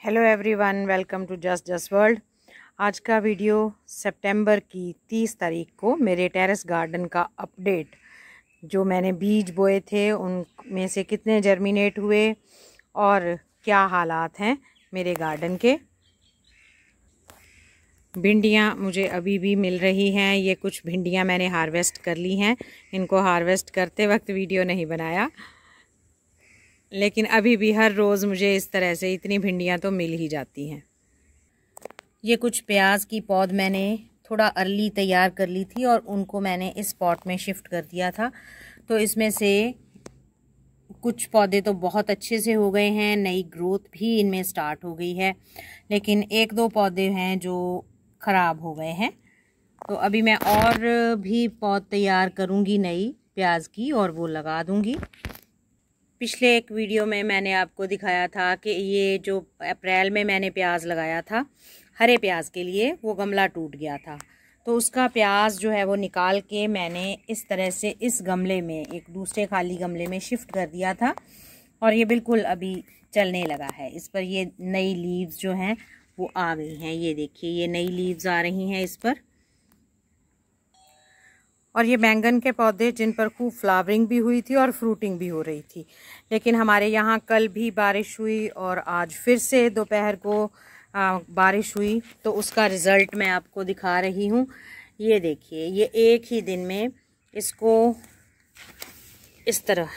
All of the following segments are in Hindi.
Hello everyone, welcome to just world. आज का वीडियो सितंबर की 30 तारीख को मेरे टेरेस गार्डन का अपडेट, जो मैंने बीज बोए थे उनमें से कितने जर्मिनेट हुए और क्या हालात हैं मेरे गार्डन के। भिंडियाँ मुझे अभी भी मिल रही हैं। ये कुछ भिंडियाँ मैंने हार्वेस्ट कर ली हैं। इनको हार्वेस्ट करते वक्त वीडियो नहीं बनाया, लेकिन अभी भी हर रोज़ मुझे इस तरह से इतनी भिंडियाँ तो मिल ही जाती हैं। ये कुछ प्याज की पौध मैंने थोड़ा अर्ली तैयार कर ली थी और उनको मैंने इस पॉट में शिफ्ट कर दिया था। तो इसमें से कुछ पौधे तो बहुत अच्छे से हो गए हैं, नई ग्रोथ भी इनमें स्टार्ट हो गई है, लेकिन एक दो पौधे हैं जो ख़राब हो गए हैं। तो अभी मैं और भी पौध तैयार करूँगी नई प्याज की और वो लगा दूँगी। पिछले एक वीडियो में मैंने आपको दिखाया था कि ये जो अप्रैल में मैंने प्याज लगाया था हरे प्याज के लिए, वो गमला टूट गया था। तो उसका प्याज जो है वो निकाल के मैंने इस तरह से इस गमले में, एक दूसरे खाली गमले में शिफ्ट कर दिया था और ये बिल्कुल अभी चलने लगा है। इस पर ये नई लीव्स जो हैं वो आ गई हैं। ये देखिए, ये नई लीव्स आ रही हैं इस पर। और ये बैंगन के पौधे जिन पर खूब फ्लावरिंग भी हुई थी और फ्रूटिंग भी हो रही थी, लेकिन हमारे यहाँ कल भी बारिश हुई और आज फिर से दोपहर को बारिश हुई। तो उसका रिज़ल्ट मैं आपको दिखा रही हूँ। ये देखिए, ये एक ही दिन में इसको इस तरह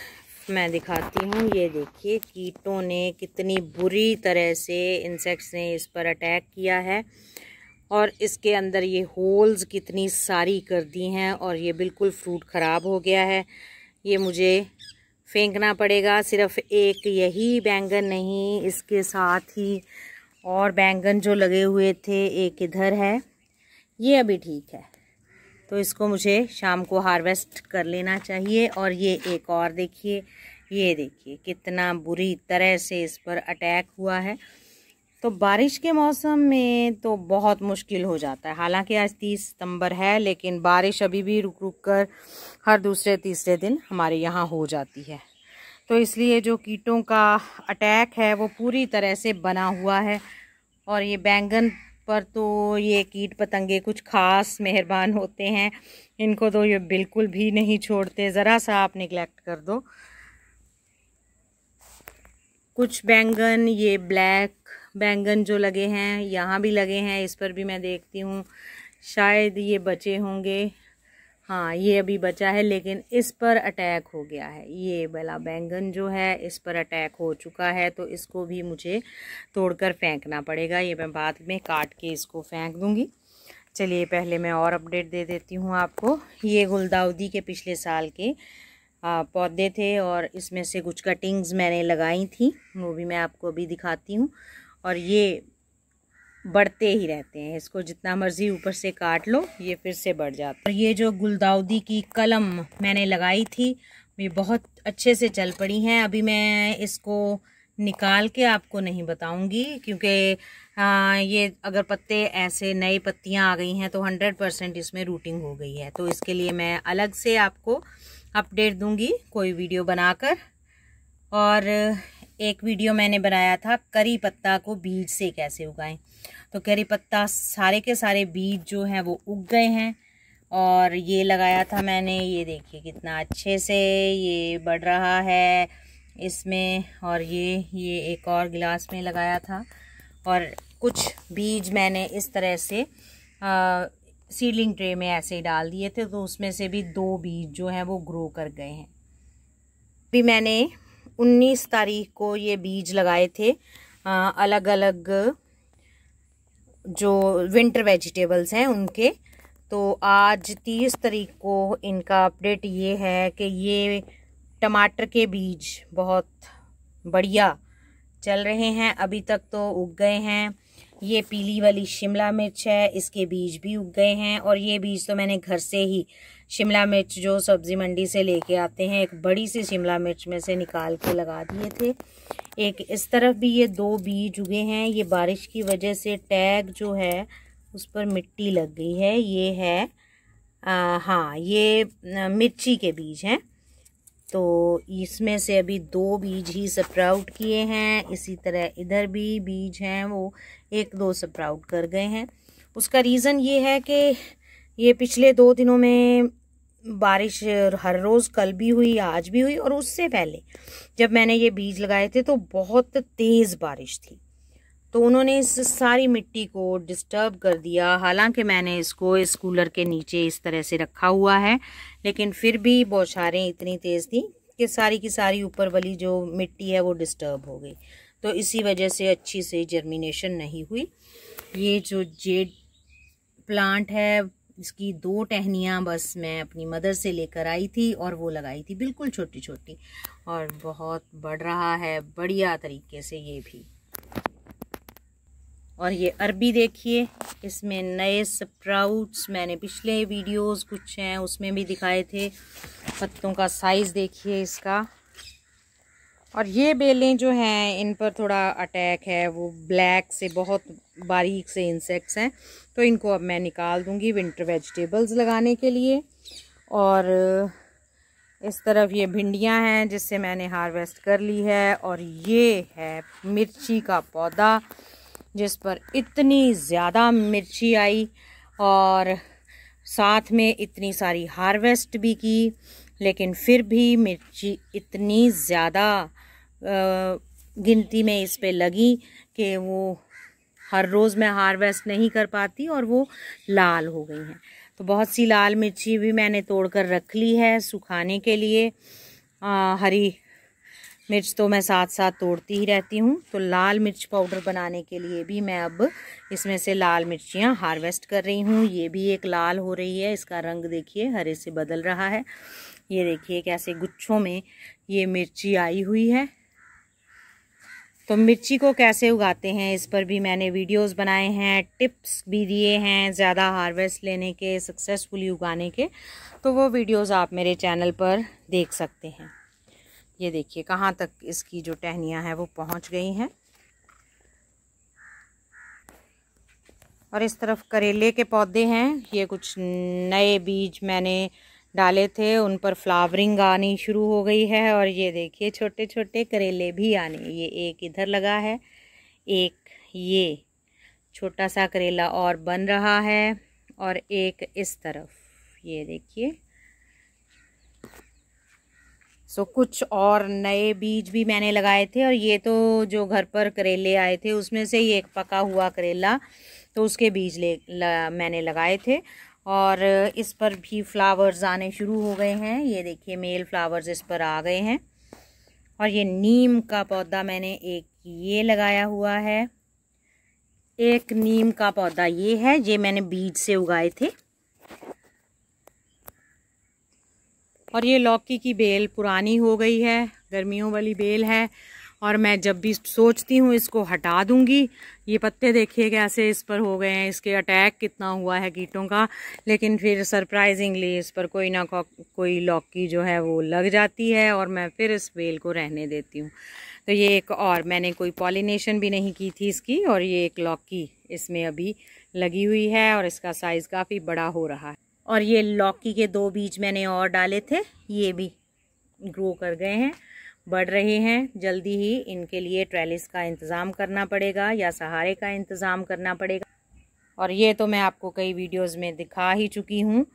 मैं दिखाती हूँ। ये देखिए, कीटों ने कितनी बुरी तरह से, इंसेक्ट्स ने इस पर अटैक किया है और इसके अंदर ये होल्स कितनी सारी कर दी हैं और ये बिल्कुल फ्रूट ख़राब हो गया है। ये मुझे फेंकना पड़ेगा। सिर्फ एक यही बैंगन नहीं, इसके साथ ही और बैंगन जो लगे हुए थे, एक इधर है, ये अभी ठीक है। तो इसको मुझे शाम को हार्वेस्ट कर लेना चाहिए। और ये एक और देखिए, ये देखिए कितना बुरी तरह से इस पर अटैक हुआ है। तो बारिश के मौसम में तो बहुत मुश्किल हो जाता है। हालांकि आज 30 सितंबर है, लेकिन बारिश अभी भी रुक रुक कर हर दूसरे तीसरे दिन हमारे यहाँ हो जाती है। तो इसलिए जो कीटों का अटैक है वो पूरी तरह से बना हुआ है। और ये बैंगन पर तो ये कीट पतंगे कुछ खास मेहरबान होते हैं। इनको तो ये बिल्कुल भी नहीं छोड़ते, ज़रा सा आप निगलेक्ट कर दो। कुछ बैंगन, ये ब्लैक बैंगन जो लगे हैं, यहाँ भी लगे हैं, इस पर भी मैं देखती हूँ शायद ये बचे होंगे। हाँ, ये अभी बचा है, लेकिन इस पर अटैक हो गया है। ये वाला बैंगन जो है इस पर अटैक हो चुका है, तो इसको भी मुझे तोड़कर फेंकना पड़ेगा। ये मैं बाद में काट के इसको फेंक दूँगी। चलिए, पहले मैं और अपडेट दे देती हूँ आपको। ये गुलदाउदी के पिछले साल के पौधे थे और इसमें से कुछ कटिंग्स मैंने लगाई थी, वो भी मैं आपको अभी दिखाती हूँ। और ये बढ़ते ही रहते हैं, इसको जितना मर्जी ऊपर से काट लो ये फिर से बढ़ जाता है। और ये जो गुलदाउदी की कलम मैंने लगाई थी, ये बहुत अच्छे से चल पड़ी हैं। अभी मैं इसको निकाल के आपको नहीं बताऊंगी, क्योंकि ये अगर पत्ते ऐसे नई पत्तियां आ गई हैं तो 100% इसमें रूटिंग हो गई है। तो इसके लिए मैं अलग से आपको अपडेट दूंगी कोई वीडियो बनाकर। और एक वीडियो मैंने बनाया था करी पत्ता को बीज से कैसे उगाएं। तो करी पत्ता सारे के सारे बीज जो हैं वो उग गए हैं और ये लगाया था मैंने। ये देखिए कितना अच्छे से ये बढ़ रहा है इसमें। और ये एक और गिलास में लगाया था और कुछ बीज मैंने इस तरह से सीडलिंग ट्रे में ऐसे ही डाल दिए थे, तो उसमें से भी 2 बीज जो हैं वो ग्रो कर गए हैं। भी मैंने 19 तारीख को ये बीज लगाए थे, अलग अलग जो विंटर वेजिटेबल्स हैं उनके। तो आज 30 तारीख को इनका अपडेट ये है कि ये टमाटर के बीज बहुत बढ़िया चल रहे हैं, अभी तक तो उग गए हैं। ये पीली वाली शिमला मिर्च है, इसके बीज भी उग गए हैं। और ये बीज तो मैंने घर से ही, शिमला मिर्च जो सब्ज़ी मंडी से लेके आते हैं, एक बड़ी सी शिमला मिर्च में से निकाल के लगा दिए थे। एक इस तरफ भी ये 2 बीज उगे हैं। ये बारिश की वजह से टैग जो है उस पर मिट्टी लग गई है। ये है हाँ, ये मिर्ची के बीज हैं। तो इसमें से अभी 2 बीज ही स्प्राउट किए हैं। इसी तरह इधर भी बीज हैं, वो 1-2 स्प्राउट कर गए हैं। उसका रीज़न ये है कि ये पिछले 2 दिनों में बारिश हर रोज़, कल भी हुई, आज भी हुई, और उससे पहले जब मैंने ये बीज लगाए थे तो बहुत तेज़ बारिश थी, तो उन्होंने इस सारी मिट्टी को डिस्टर्ब कर दिया। हालांकि मैंने इसको इस कूलर के नीचे इस तरह से रखा हुआ है, लेकिन फिर भी बौछारें इतनी तेज़ थी कि सारी की सारी ऊपर वाली जो मिट्टी है वो डिस्टर्ब हो गई, तो इसी वजह से अच्छी से जर्मिनेशन नहीं हुई। ये जो जेड प्लांट है, इसकी 2 टहनियाँ बस मैं अपनी मदर से लेकर आई थी और वो लगाई थी, बिल्कुल छोटी छोटी, और बहुत बढ़ रहा है बढ़िया तरीके से ये भी। और ये अरबी देखिए, इसमें नए स्प्राउट्स मैंने पिछले वीडियोस कुछ हैं उसमें भी दिखाए थे। पत्तों का साइज़ देखिए इसका। और ये बेलें जो हैं इन पर थोड़ा अटैक है, वो ब्लैक से बहुत बारीक से इंसेक्ट्स हैं, तो इनको अब मैं निकाल दूंगी विंटर वेजिटेबल्स लगाने के लिए। और इस तरफ ये भिंडियां हैं जिससे मैंने हार्वेस्ट कर ली है। और ये है मिर्ची का पौधा जिस पर इतनी ज़्यादा मिर्ची आई और साथ में इतनी सारी हार्वेस्ट भी की, लेकिन फिर भी मिर्ची इतनी ज़्यादा गिनती में इस पे लगी कि वो हर रोज़ मैं हार्वेस्ट नहीं कर पाती और वो लाल हो गई हैं। तो बहुत सी लाल मिर्ची भी मैंने तोड़कर रख ली है सुखाने के लिए। हरी मिर्च तो मैं साथ साथ तोड़ती ही रहती हूँ। तो लाल मिर्च पाउडर बनाने के लिए भी मैं अब इसमें से लाल मिर्चियाँ हार्वेस्ट कर रही हूँ। ये भी एक लाल हो रही है, इसका रंग देखिए हरे से बदल रहा है। ये देखिए कैसे गुच्छों में ये मिर्ची आई हुई है। तो मिर्ची को कैसे उगाते हैं इस पर भी मैंने वीडियोस बनाए हैं, टिप्स भी दिए हैं ज़्यादा हार्वेस्ट लेने के, सक्सेसफुली उगाने के। तो वो वीडियोस आप मेरे चैनल पर देख सकते हैं। ये देखिए कहाँ तक इसकी जो टहनियाँ हैं वो पहुँच गई हैं। और इस तरफ करेले के पौधे हैं, ये कुछ नए बीज मैंने डाले थे, उन पर फ्लावरिंग आनी शुरू हो गई है। और ये देखिए छोटे छोटे करेले भी आने, ये एक इधर लगा है, एक ये छोटा सा करेला और बन रहा है, और एक इस तरफ ये देखिए। सो कुछ और नए बीज भी मैंने लगाए थे। और ये तो जो घर पर करेले आए थे उसमें से ही एक पका हुआ करेला, तो उसके बीज मैंने लगाए थे। और इस पर भी फ्लावर्स आने शुरू हो गए हैं, ये देखिए मेल फ्लावर्स इस पर आ गए हैं। और ये नीम का पौधा मैंने एक ये लगाया हुआ है, एक नीम का पौधा ये है, ये मैंने बीज से उगाए थे। और ये लौकी की बेल पुरानी हो गई है, गर्मियों वाली बेल है, और मैं जब भी सोचती हूँ इसको हटा दूंगी, ये पत्ते देखिए कैसे इस पर हो गए हैं, इसके अटैक कितना हुआ है कीटों का, लेकिन फिर सरप्राइजिंगली इस पर कोई ना कोई लौकी जो है वो लग जाती है और मैं फिर इस बेल को रहने देती हूँ। तो ये एक और मैंने कोई पॉलिनेशन भी नहीं की थी इसकी, और ये एक लौकी इसमें अभी लगी हुई है और इसका साइज़ काफ़ी बड़ा हो रहा है। और ये लौकी के 2 बीज मैंने और डाले थे, ये भी ग्रो कर गए हैं, बढ़ रहे हैं। जल्दी ही इनके लिए ट्रेलिस का इंतज़ाम करना पड़ेगा या सहारे का इंतज़ाम करना पड़ेगा। और ये तो मैं आपको कई वीडियोस में दिखा ही चुकी हूँ,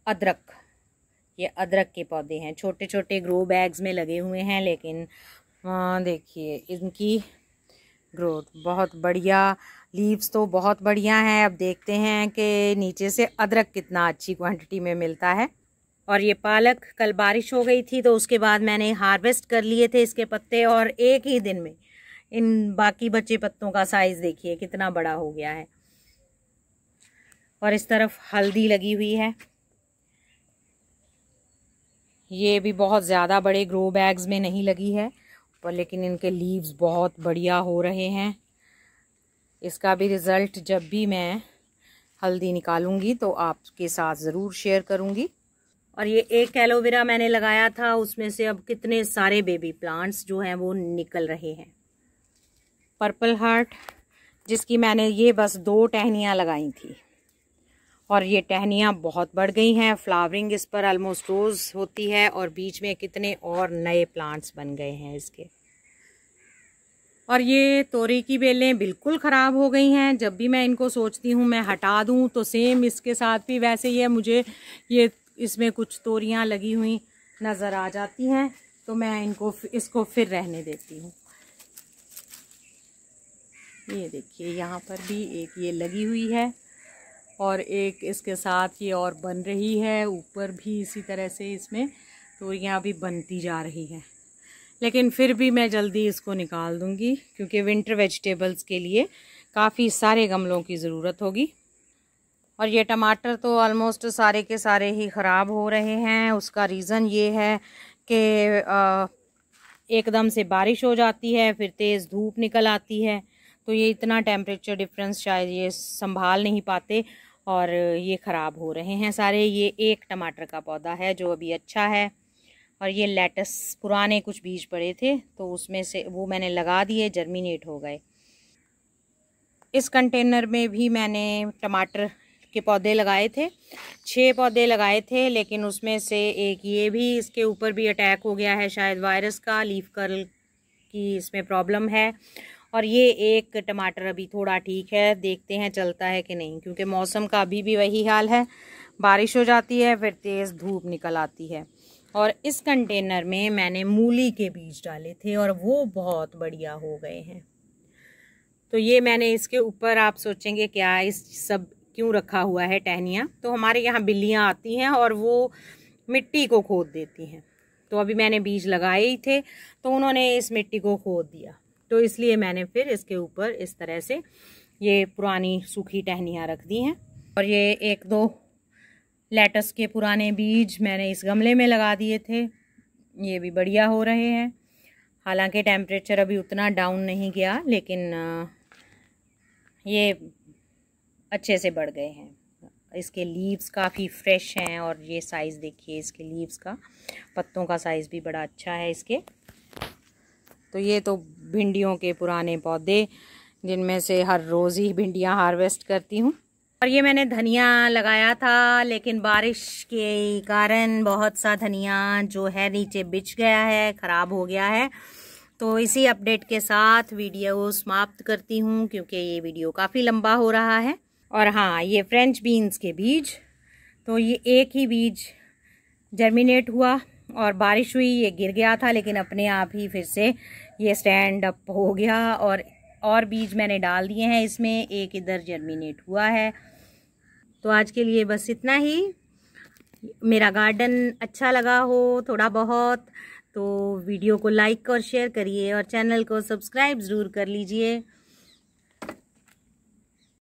अदरक, ये अदरक के पौधे हैं, छोटे छोटे ग्रो बैग्स में लगे हुए हैं, लेकिन देखिए इनकी ग्रोथ बहुत बढ़िया, लीव्स तो बहुत बढ़िया हैं। अब देखते हैं कि नीचे से अदरक कितना अच्छी क्वांटिटी में मिलता है। और ये पालक, कल बारिश हो गई थी तो उसके बाद मैंने हार्वेस्ट कर लिए थे इसके पत्ते, और एक ही दिन में इन बाकी बचे पत्तों का साइज़ देखिए कितना बड़ा हो गया है। और इस तरफ हल्दी लगी हुई है, ये भी बहुत ज़्यादा बड़े ग्रो बैग्स में नहीं लगी है, पर लेकिन इनके लीव्स बहुत बढ़िया हो रहे हैं। इसका भी रिज़ल्ट जब भी मैं हल्दी निकालूंगी तो आपके साथ ज़रूर शेयर करूंगी। और ये एक एलोवेरा मैंने लगाया था, उसमें से अब कितने सारे बेबी प्लांट्स जो हैं वो निकल रहे हैं। पर्पल हार्ट जिसकी मैंने ये बस 2 टहनियाँ लगाई थी, और ये टहनियाँ बहुत बढ़ गई हैं, फ्लावरिंग इस पर ऑलमोस्ट रोज होती है और बीच में कितने और नए प्लांट्स बन गए हैं इसके। और ये तोरी की बेलें बिल्कुल ख़राब हो गई हैं। जब भी मैं इनको सोचती हूँ मैं हटा दूँ तो सेम इसके साथ भी वैसे ही है, मुझे ये इसमें कुछ तोरियाँ लगी हुई नज़र आ जाती हैं तो मैं इसको फिर रहने देती हूँ। ये देखिए यहाँ पर भी एक ये लगी हुई है और एक इसके साथ ये और बन रही है, ऊपर भी इसी तरह से इसमें तोरियाँ भी बनती जा रही हैं। लेकिन फिर भी मैं जल्दी इसको निकाल दूंगी क्योंकि विंटर वेजिटेबल्स के लिए काफ़ी सारे गमलों की ज़रूरत होगी। और ये टमाटर तो ऑलमोस्ट सारे के सारे ही ख़राब हो रहे हैं। उसका रीज़न ये है कि एकदम से बारिश हो जाती है, फिर तेज़ धूप निकल आती है, तो ये इतना टेम्परेचर डिफरेंस शायद ये संभाल नहीं पाते और ये ख़राब हो रहे हैं सारे। ये एक टमाटर का पौधा है जो अभी अच्छा है और ये लेटस पुराने कुछ बीज पड़े थे तो उसमें से वो मैंने लगा दिए, जर्मिनेट हो गए। इस कंटेनर में भी मैंने टमाटर के पौधे लगाए थे, 6 पौधे लगाए थे, लेकिन उसमें से एक ये भी इसके ऊपर भी अटैक हो गया है शायद वायरस का, लीफ कर्ल की इसमें प्रॉब्लम है। और ये एक टमाटर अभी थोड़ा ठीक है, देखते हैं चलता है कि नहीं, क्योंकि मौसम का अभी भी वही हाल है, बारिश हो जाती है फिर तेज़ धूप निकल आती है। और इस कंटेनर में मैंने मूली के बीज डाले थे और वो बहुत बढ़िया हो गए हैं। तो ये मैंने इसके ऊपर, आप सोचेंगे क्या इस सब क्यों रखा हुआ है टहनियाँ, तो हमारे यहाँ बिल्लियाँ आती हैं और वो मिट्टी को खोद देती हैं। तो अभी मैंने बीज लगाए ही थे तो उन्होंने इस मिट्टी को खोद दिया, तो इसलिए मैंने फिर इसके ऊपर इस तरह से ये पुरानी सूखी टहनियाँ रख दी हैं। और ये 1-2 लेटस के पुराने बीज मैंने इस गमले में लगा दिए थे, ये भी बढ़िया हो रहे हैं। हालांकि टेम्परेचर अभी उतना डाउन नहीं गया, लेकिन ये अच्छे से बढ़ गए हैं। इसके लीव्स काफ़ी फ्रेश हैं और ये साइज़ देखिए इसके लीव्स का, पत्तों का साइज़ भी बड़ा अच्छा है इसके। तो ये तो भिंडियों के पुराने पौधे जिनमें से हर रोज़ ही भिंडियाँ हार्वेस्ट करती हूँ। और ये मैंने धनिया लगाया था, लेकिन बारिश के कारण बहुत सा धनिया जो है नीचे बिछ गया है, ख़राब हो गया है। तो इसी अपडेट के साथ वीडियो समाप्त करती हूँ क्योंकि ये वीडियो काफ़ी लंबा हो रहा है। और हाँ, ये फ्रेंच बीन्स के बीज, तो ये एक ही बीज जर्मिनेट हुआ और बारिश हुई, ये गिर गया था, लेकिन अपने आप ही फिर से ये स्टैंड अप हो गया और बीज मैंने डाल दिए हैं इसमें, एक इधर जर्मिनेट हुआ है। तो आज के लिए बस इतना ही। मेरा गार्डन अच्छा लगा हो थोड़ा बहुत तो वीडियो को लाइक और शेयर करिए और चैनल को सब्सक्राइब ज़रूर कर लीजिए।